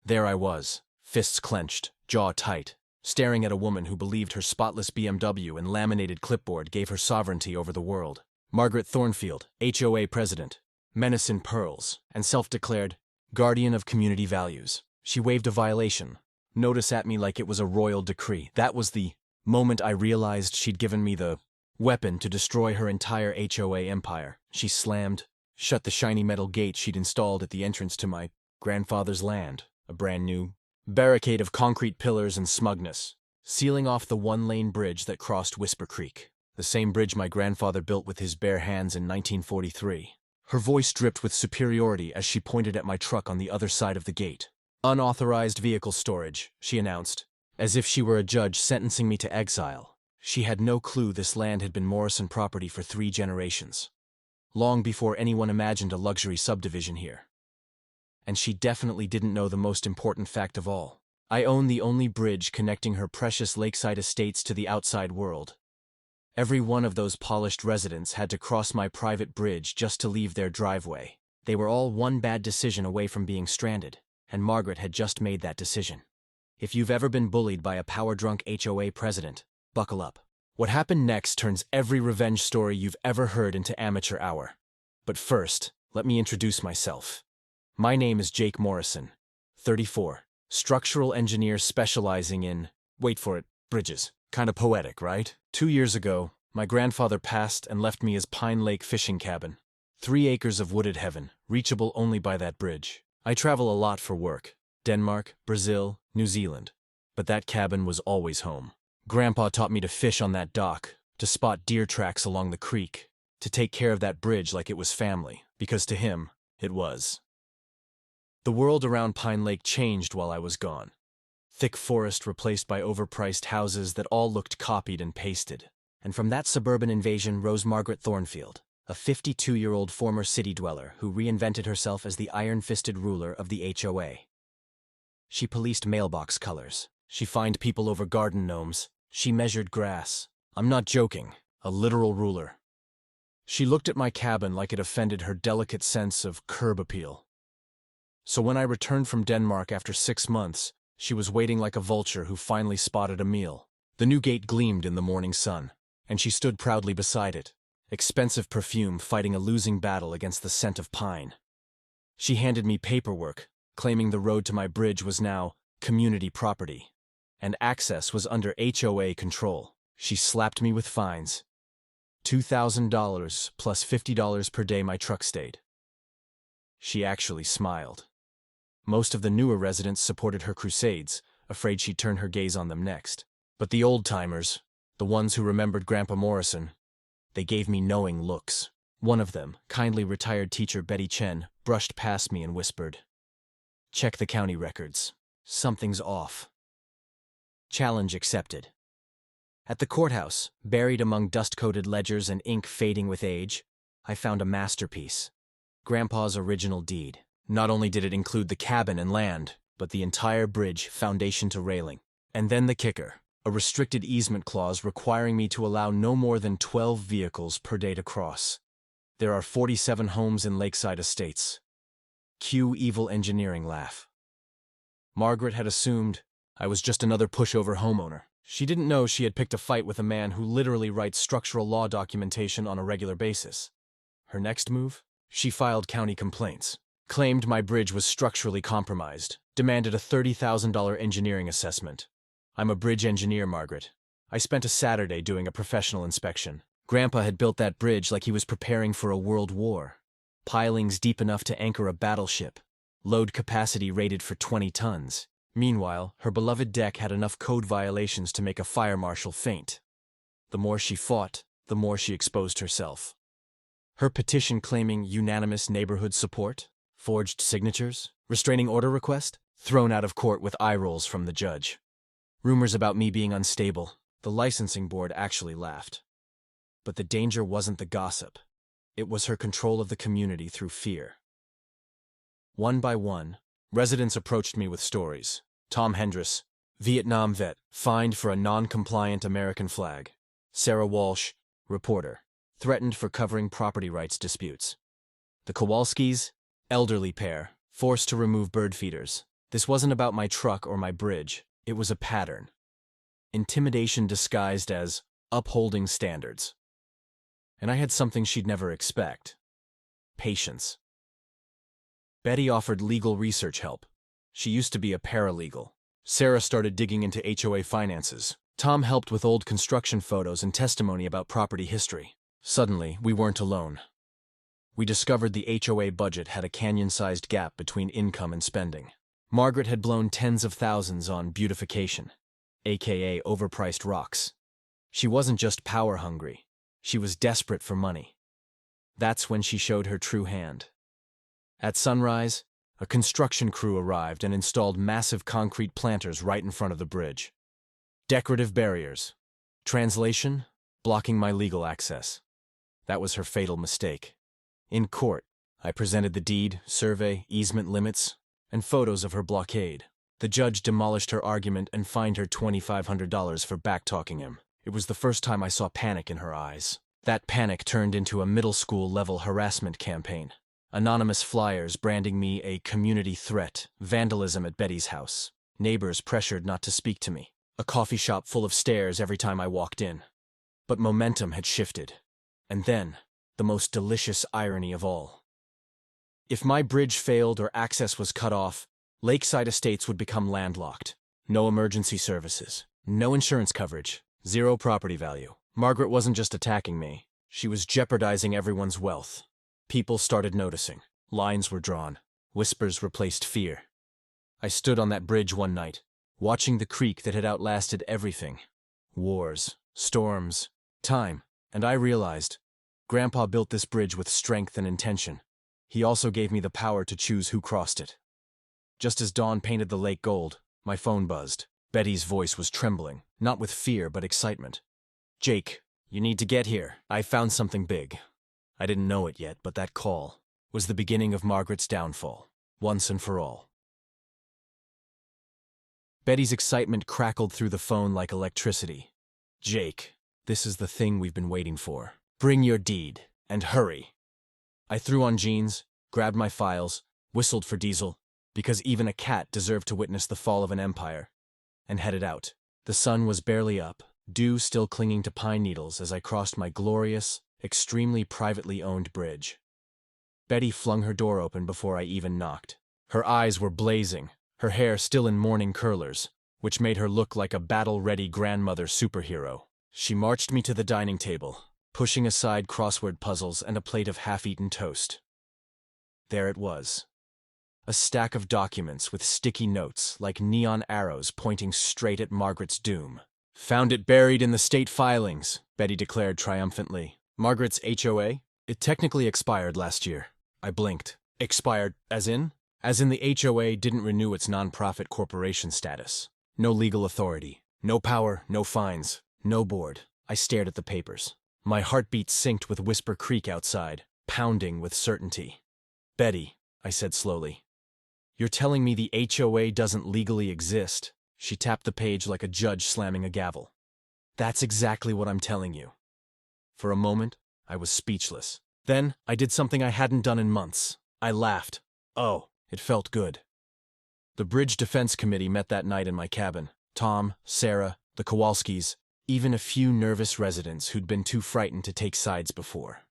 There I was, fists clenched, jaw tight, staring at a woman who believed her spotless BMW and laminated clipboard gave her sovereignty over the world. Margaret Thornfield, HOA president, menace in pearls, and self-declared guardian of community values. She waved a violation notice at me like it was a royal decree. That was the moment I realized she'd given me the weapon to destroy her entire HOA empire. She slammed shut the shiny metal gate she'd installed at the entrance to my grandfather's land, a brand new barricade of concrete pillars and smugness, sealing off the one-lane bridge that crossed Whisper Creek, the same bridge my grandfather built with his bare hands in 1943. Her voice dripped with superiority as she pointed at my truck on the other side of the gate. Unauthorized vehicle storage, she announced, as if she were a judge sentencing me to exile. She had no clue this land had been Morrison property for 3 generations, long before anyone imagined a luxury subdivision here. And she definitely didn't know the most important fact of all. I own the only bridge connecting her precious lakeside estates to the outside world. Every one of those polished residents had to cross my private bridge just to leave their driveway. They were all one bad decision away from being stranded, and Margaret had just made that decision. If you've ever been bullied by a power-drunk HOA president, buckle up. What happened next turns every revenge story you've ever heard into amateur hour. But first, let me introduce myself. My name is Jake Morrison, 34, structural engineer specializing in, wait for it, bridges. Kinda poetic, right? 2 years ago, my grandfather passed and left me his Pine Lake fishing cabin. 3 acres of wooded heaven, reachable only by that bridge. I travel a lot for work. Denmark, Brazil, New Zealand. But that cabin was always home. Grandpa taught me to fish on that dock, to spot deer tracks along the creek, to take care of that bridge like it was family, because to him, it was. The world around Pine Lake changed while I was gone. Thick forest replaced by overpriced houses that all looked copied and pasted. And from that suburban invasion rose Margaret Thornfield, a 52-year-old former city dweller who reinvented herself as the iron-fisted ruler of the HOA. She policed mailbox colors. She fined people over garden gnomes. She measured grass. I'm not joking, a literal ruler. She looked at my cabin like it offended her delicate sense of curb appeal. So when I returned from Denmark after 6 months, she was waiting like a vulture who finally spotted a meal. The new gate gleamed in the morning sun, and she stood proudly beside it, expensive perfume fighting a losing battle against the scent of pine. She handed me paperwork, claiming the road to my bridge was now community property, and access was under HOA control. She slapped me with fines. $2,000 plus $50 per day my truck stayed. She actually smiled. Most of the newer residents supported her crusades, afraid she'd turn her gaze on them next. But the old-timers, the ones who remembered Grandpa Morrison, they gave me knowing looks. One of them, kindly retired teacher Betty Chen, brushed past me and whispered, "Check the county records. Something's off." Challenge accepted. At the courthouse, buried among dust-coated ledgers and ink fading with age, I found a masterpiece. Grandpa's original deed. Not only did it include the cabin and land, but the entire bridge, foundation to railing. And then the kicker, a restricted easement clause requiring me to allow no more than 12 vehicles per day to cross. There are 47 homes in Lakeside Estates. Cue evil engineering laugh. Margaret had assumed I was just another pushover homeowner. She didn't know she had picked a fight with a man who literally writes structural law documentation on a regular basis. Her next move? She filed county complaints. Claimed my bridge was structurally compromised, demanded a $30,000 engineering assessment. I'm a bridge engineer, Margaret. I spent a Saturday doing a professional inspection. Grandpa had built that bridge like he was preparing for a world war. Pilings deep enough to anchor a battleship. Load capacity rated for 20 tons. Meanwhile, her beloved deck had enough code violations to make a fire marshal faint. The more she fought, the more she exposed herself. Her petition claiming unanimous neighborhood support? Forged signatures? Restraining order request? Thrown out of court with eye rolls from the judge. Rumors about me being unstable. The licensing board actually laughed. But the danger wasn't the gossip. It was her control of the community through fear. One by one, residents approached me with stories. Tom Hendress, Vietnam vet, fined for a non-compliant American flag. Sarah Walsh, reporter, threatened for covering property rights disputes. The Kowalskis, elderly pair, forced to remove bird feeders. This wasn't about my truck or my bridge. It was a pattern. Intimidation disguised as upholding standards. And I had something she'd never expect. Patience. Betty offered legal research help. She used to be a paralegal. Sarah started digging into HOA finances. Tom helped with old construction photos and testimony about property history. Suddenly, we weren't alone. We discovered the HOA budget had a canyon-sized gap between income and spending. Margaret had blown tens of thousands on beautification, aka overpriced rocks. She wasn't just power-hungry. She was desperate for money. That's when she showed her true hand. At sunrise, a construction crew arrived and installed massive concrete planters right in front of the bridge. Decorative barriers. Translation: blocking my legal access. That was her fatal mistake. In court, I presented the deed, survey, easement limits, and photos of her blockade. The judge demolished her argument and fined her $2,500 for backtalking him. It was the first time I saw panic in her eyes. That panic turned into a middle school-level harassment campaign. Anonymous flyers branding me a community threat, vandalism at Betty's house. Neighbors pressured not to speak to me. A coffee shop full of stares every time I walked in. But momentum had shifted. And then, the most delicious irony of all. If my bridge failed or access was cut off, Lakeside Estates would become landlocked. No emergency services, no insurance coverage, zero property value. Margaret wasn't just attacking me. She was jeopardizing everyone's wealth. People started noticing. Lines were drawn. Whispers replaced fear. I stood on that bridge one night, watching the creek that had outlasted everything. Wars, storms, time. And I realized, Grandpa built this bridge with strength and intention. He also gave me the power to choose who crossed it. Just as dawn painted the lake gold, my phone buzzed. Betty's voice was trembling, not with fear but excitement. "Jake, you need to get here. I found something big." I didn't know it yet, but that call was the beginning of Margaret's downfall, once and for all. Betty's excitement crackled through the phone like electricity. "Jake, this is the thing we've been waiting for. Bring your deed, and hurry." I threw on jeans, grabbed my files, whistled for Diesel, because even a cat deserved to witness the fall of an empire, and headed out. The sun was barely up, dew still clinging to pine needles as I crossed my glorious, extremely privately owned bridge. Betty flung her door open before I even knocked. Her eyes were blazing, her hair still in morning curlers, which made her look like a battle-ready grandmother superhero. She marched me to the dining table, pushing aside crossword puzzles and a plate of half-eaten toast. There it was. A stack of documents with sticky notes like neon arrows pointing straight at Margaret's doom. "Found it buried in the state filings," Betty declared triumphantly. "Margaret's HOA? It technically expired last year." I blinked. "Expired as in?" "As in the HOA didn't renew its nonprofit corporation status. No legal authority. No power, no fines, no board." I stared at the papers. My heartbeat synced with Whisper Creek outside, pounding with certainty. "Betty," I said slowly, "you're telling me the HOA doesn't legally exist?" She tapped the page like a judge slamming a gavel. "That's exactly what I'm telling you." For a moment, I was speechless. Then, I did something I hadn't done in months. I laughed. Oh, it felt good. The Bridge Defense Committee met that night in my cabin. Tom, Sarah, the Kowalskis, even a few nervous residents who'd been too frightened to take sides before.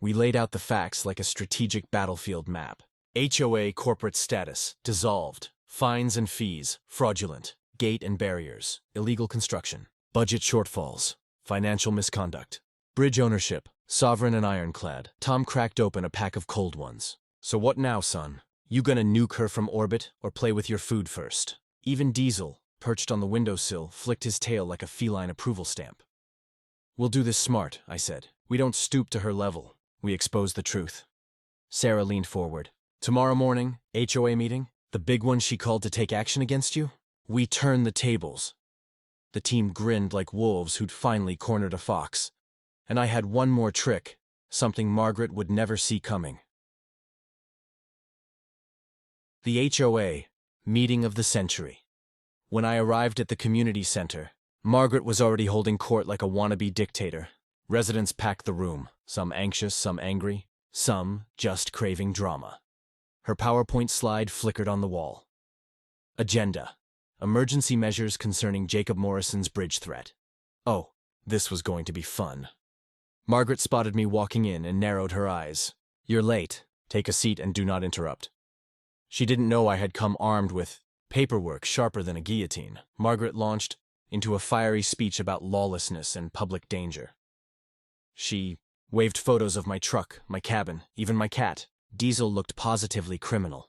We laid out the facts like a strategic battlefield map. HOA corporate status, dissolved. Fines and fees, fraudulent. Gate and barriers, illegal construction. Budget shortfalls, financial misconduct. Bridge ownership, sovereign and ironclad. Tom cracked open a pack of cold ones. "So what now, son? You gonna nuke her from orbit or play with your food first?" Even Diesel, perched on the windowsill, flicked his tail like a feline approval stamp. "We'll do this smart," I said. "We don't stoop to her level. We expose the truth." Sarah leaned forward. "Tomorrow morning, HOA meeting? The big one she called to take action against you? We turn the tables." The team grinned like wolves who'd finally cornered a fox. And I had one more trick, something Margaret would never see coming. The HOA, meeting of the century. When I arrived at the community center, Margaret was already holding court like a wannabe dictator. Residents packed the room, some anxious, some angry, some just craving drama. Her PowerPoint slide flickered on the wall. Agenda: emergency measures concerning Jacob Morrison's bridge threat. Oh, this was going to be fun. Margaret spotted me walking in and narrowed her eyes. "You're late. Take a seat and do not interrupt." She didn't know I had come armed with paperwork sharper than a guillotine. Margaret launched into a fiery speech about lawlessness and public danger. She waved photos of my truck, my cabin, even my cat. Diesel looked positively criminal.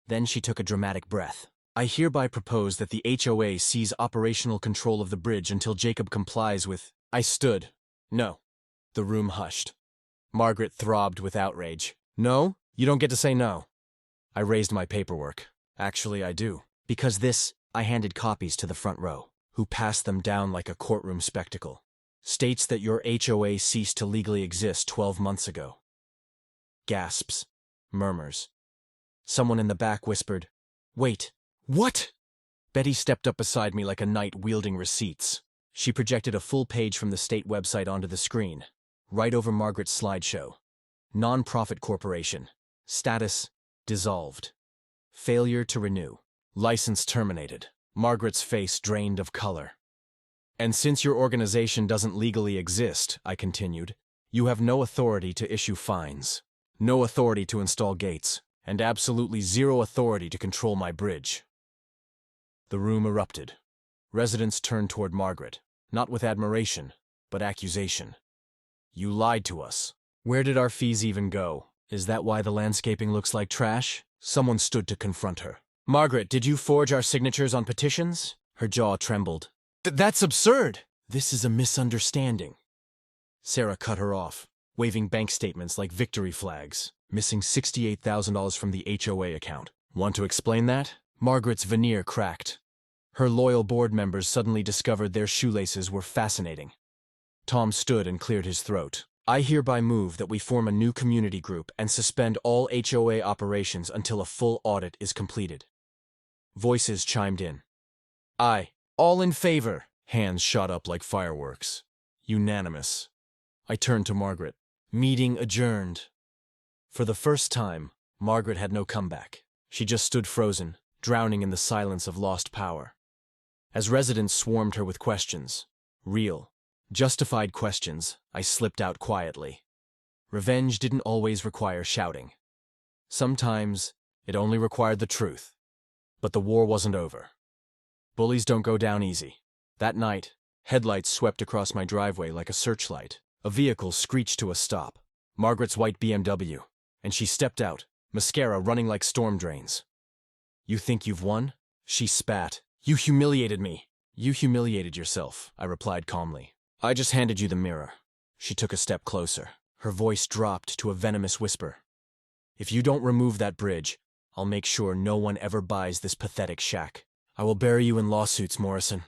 Then she took a dramatic breath. "I hereby propose that the HOA seize operational control of the bridge until Jacob complies with—" I stood. "No." The room hushed. Margaret throbbed with outrage. "No? You don't get to say no." I raised my paperwork. "Actually, I do. Because this," I handed copies to the front row, who passed them down like a courtroom spectacle, "states that your HOA ceased to legally exist 12 months ago." Gasps. Murmurs. Someone in the back whispered, "Wait, what?" Betty stepped up beside me like a knight wielding receipts. She projected a full page from the state website onto the screen, right over Margaret's slideshow. Non-profit corporation. Status: dissolved. Failure to renew. License terminated. Margaret's face drained of color. "And since your organization doesn't legally exist," I continued, "you have no authority to issue fines, no authority to install gates, and absolutely zero authority to control my bridge." The room erupted. Residents turned toward Margaret, not with admiration, but accusation. "You lied to us. Where did our fees even go? Is that why the landscaping looks like trash?" Someone stood to confront her. "Margaret, did you forge our signatures on petitions?" Her jaw trembled. That's absurd!" "This is a misunderstanding." Sarah cut her off, waving bank statements like victory flags, missing $68,000 from the HOA account. "Want to explain that?" Margaret's veneer cracked. Her loyal board members suddenly discovered their shoelaces were fascinating. Tom stood and cleared his throat. "I hereby move that we form a new community group and suspend all HOA operations until a full audit is completed." Voices chimed in. "Aye. All in favor." Hands shot up like fireworks. Unanimous. I turned to Margaret. "Meeting adjourned." For the first time, Margaret had no comeback. She just stood frozen, drowning in the silence of lost power. As residents swarmed her with questions, real, justified questions, I slipped out quietly. Revenge didn't always require shouting. Sometimes, it only required the truth. But the war wasn't over. Bullies don't go down easy. That night, headlights swept across my driveway like a searchlight. A vehicle screeched to a stop. Margaret's white BMW. And she stepped out, mascara running like storm drains. "You think you've won?" She spat. "You humiliated me." "You humiliated yourself," I replied calmly. "I just handed you the mirror." She took a step closer. Her voice dropped to a venomous whisper. "If you don't remove that bridge, I'll make sure no one ever buys this pathetic shack. I will bury you in lawsuits, Morrison."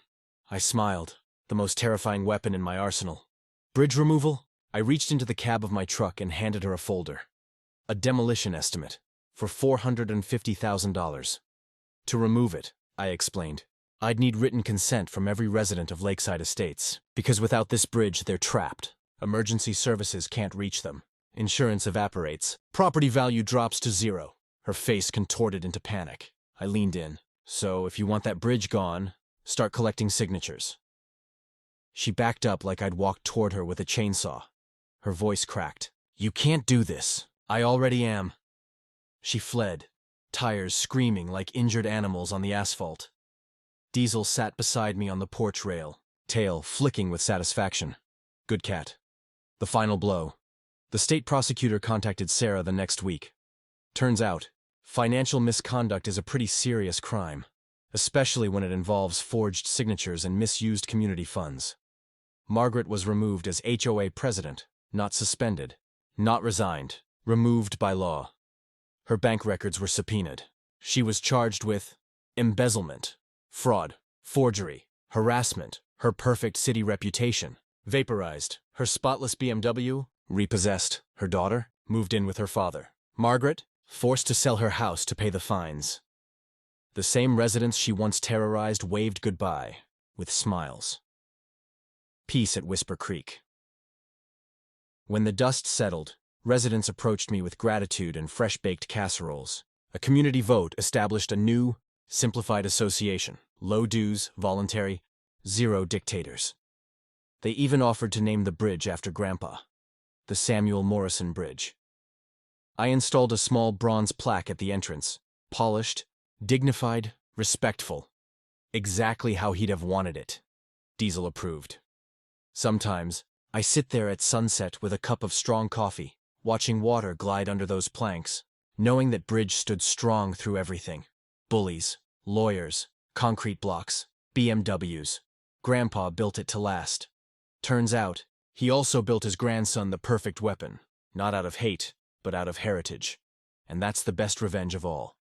I smiled, the most terrifying weapon in my arsenal. "Bridge removal?" I reached into the cab of my truck and handed her a folder. A demolition estimate for $450,000. To remove it, I explained, I'd need written consent from every resident of Lakeside Estates, because without this bridge, they're trapped. Emergency services can't reach them. Insurance evaporates. Property value drops to zero. Her face contorted into panic. I leaned in. "So, if you want that bridge gone, start collecting signatures." She backed up like I'd walked toward her with a chainsaw. Her voice cracked. "You can't do this. I already am." She fled, tires screaming like injured animals on the asphalt. Diesel sat beside me on the porch rail, tail flicking with satisfaction. Good cat. The final blow. The state prosecutor contacted Sarah the next week. Turns out, financial misconduct is a pretty serious crime, especially when it involves forged signatures and misused community funds. Margaret was removed as HOA president, not suspended, not resigned, removed by law. Her bank records were subpoenaed. She was charged with embezzlement, fraud, forgery, harassment, her perfect city reputation, vaporized, her spotless BMW, repossessed, her daughter, moved in with her father. Margaret, forced to sell her house to pay the fines. The same residents she once terrorized waved goodbye, with smiles. Peace at Whisper Creek. When the dust settled, residents approached me with gratitude and fresh-baked casseroles. A community vote established a new, Simplified association, low dues, voluntary, zero dictators. They even offered to name the bridge after Grandpa, the Samuel Morrison Bridge. I installed a small bronze plaque at the entrance, polished, dignified, respectful. Exactly how he'd have wanted it. Diesel approved. Sometimes, I sit there at sunset with a cup of strong coffee, watching water glide under those planks, knowing that bridge stood strong through everything. Bullies, lawyers, concrete blocks, BMWs. Grandpa built it to last. Turns out, he also built his grandson the perfect weapon, not out of hate, but out of heritage. And that's the best revenge of all.